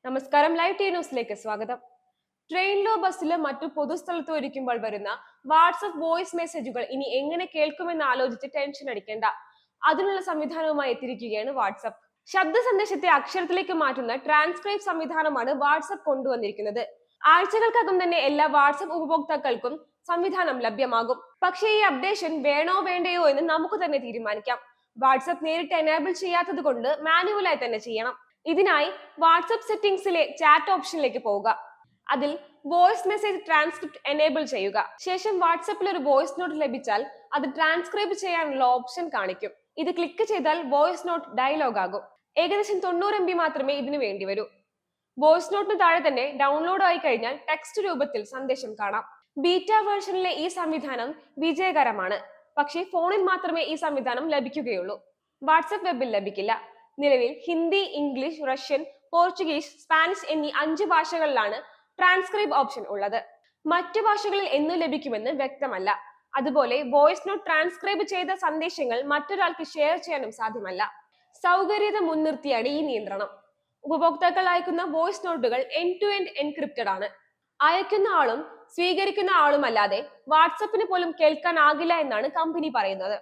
നമസ്കാരം, live T ന്യൂസിലേക്ക് സ്വാഗതം. ട്രെയിനിലോ ബസ്സിലോ മറ്റു പൊതുസ്ഥലത്തോ ഇരിക്കുമ്പോൾ വരുന്ന വാട്സപ്പ് വോയിസ് മെസ്സേജുകൾ ഇനി എങ്ങനെ കേൾക്കുമെന്ന് ആലോചിച്ച് ടെൻഷൻ അടിക്കേണ്ട. അതിനുള്ള സംവിധാനവുമായി എത്തിയിരിക്കുകയാണ് വാട്സപ്പ്. ശബ്ദ സന്ദേശത്തെ അക്ഷരത്തിലേക്ക് മാറ്റുന്ന ട്രാൻസ്ക്രൈബ് സംവിധാനമാണ് വാട്സപ്പ് കൊണ്ടുവന്നിരിക്കുന്നത്. ആഴ്ചകൾക്കകം തന്നെ എല്ലാ വാട്സപ്പ് ഉപഭോക്താക്കൾക്കും സംവിധാനം ലഭ്യമാകും. പക്ഷേ ഈ അപ്ഡേഷൻ വേണോ വേണ്ടയോ എന്ന് നമുക്ക് തന്നെ തീരുമാനിക്കാം. വാട്സപ്പ് നേരിട്ട് എനേബിൾ ചെയ്യാത്തത് കൊണ്ട് മാനുവലായി തന്നെ ചെയ്യണം. ഇതിനായി വാട്സപ്പ് സെറ്റിംഗ്സിലെ ചാറ്റ് ഓപ്ഷനിലേക്ക് പോവുക. അതിൽ വോയിസ് മെസ്സേജ് ട്രാൻസ്ക്രിപ്റ്റ് എനേബിൾ ചെയ്യുക. ശേഷം വാട്സപ്പിൽ ഒരു വോയിസ് നോട്ട് ലഭിച്ചാൽ അത് ട്രാൻസ്ക്രൈബ് ചെയ്യാനുള്ള ഓപ്ഷൻ കാണിക്കും. ഇത് ക്ലിക്ക് ചെയ്താൽ വോയിസ് നോട്ട് ഡയലോഗ് ആകും. ഏകദേശം 90 MB മാത്രമേ ഇതിനു വേണ്ടി വരൂ. വോയിസ് നോട്ടിന് താഴെ തന്നെ ഡൗൺലോഡ് ആയി കഴിഞ്ഞാൽ ടെക്സ്റ്റ് രൂപത്തിൽ സന്ദേശം കാണാം. ബീറ്റ വേർഷനിലെ ഈ സംവിധാനം വിജയകരമാണ്. പക്ഷേ ഫോണിൽ മാത്രമേ ഈ സംവിധാനം ലഭിക്കുകയുള്ളൂ. വാട്സപ്പ് വെബിൽ ലഭിക്കില്ല. നിലവിൽ Hindi, English, Russian, Portuguese, Spanish എന്നീ 5 ഭാഷകളിലാണ് ട്രാൻസ്ക്രൈബ് ഓപ്ഷൻ ഉള്ളത്. മറ്റു ഭാഷകളിൽ എന്ന് ലഭിക്കുമെന്ന് വ്യക്തമല്ല. അതുപോലെ വോയിസ് നോട്ട് ട്രാൻസ്ക്രൈബ് ചെയ്ത സന്ദേശങ്ങൾ മറ്റൊരാൾക്ക് ഷെയർ ചെയ്യാനും സാധ്യമല്ല. സൗകര്യത മുൻനിർത്തിയാണ് ഈ നിയന്ത്രണം. ഉപഭോക്താക്കൾ അയക്കുന്ന വോയിസ് നോട്ടുകൾ എൻഡ് ടു എൻഡ് എൻക്രിപ്റ്റഡ് ആണ്. അയക്കുന്ന ആളും സ്വീകരിക്കുന്ന ആളും അല്ലാതെ വാട്സപ്പിന് പോലും കേൾക്കാനാകില്ല എന്നാണ് കമ്പനി പറയുന്നത്.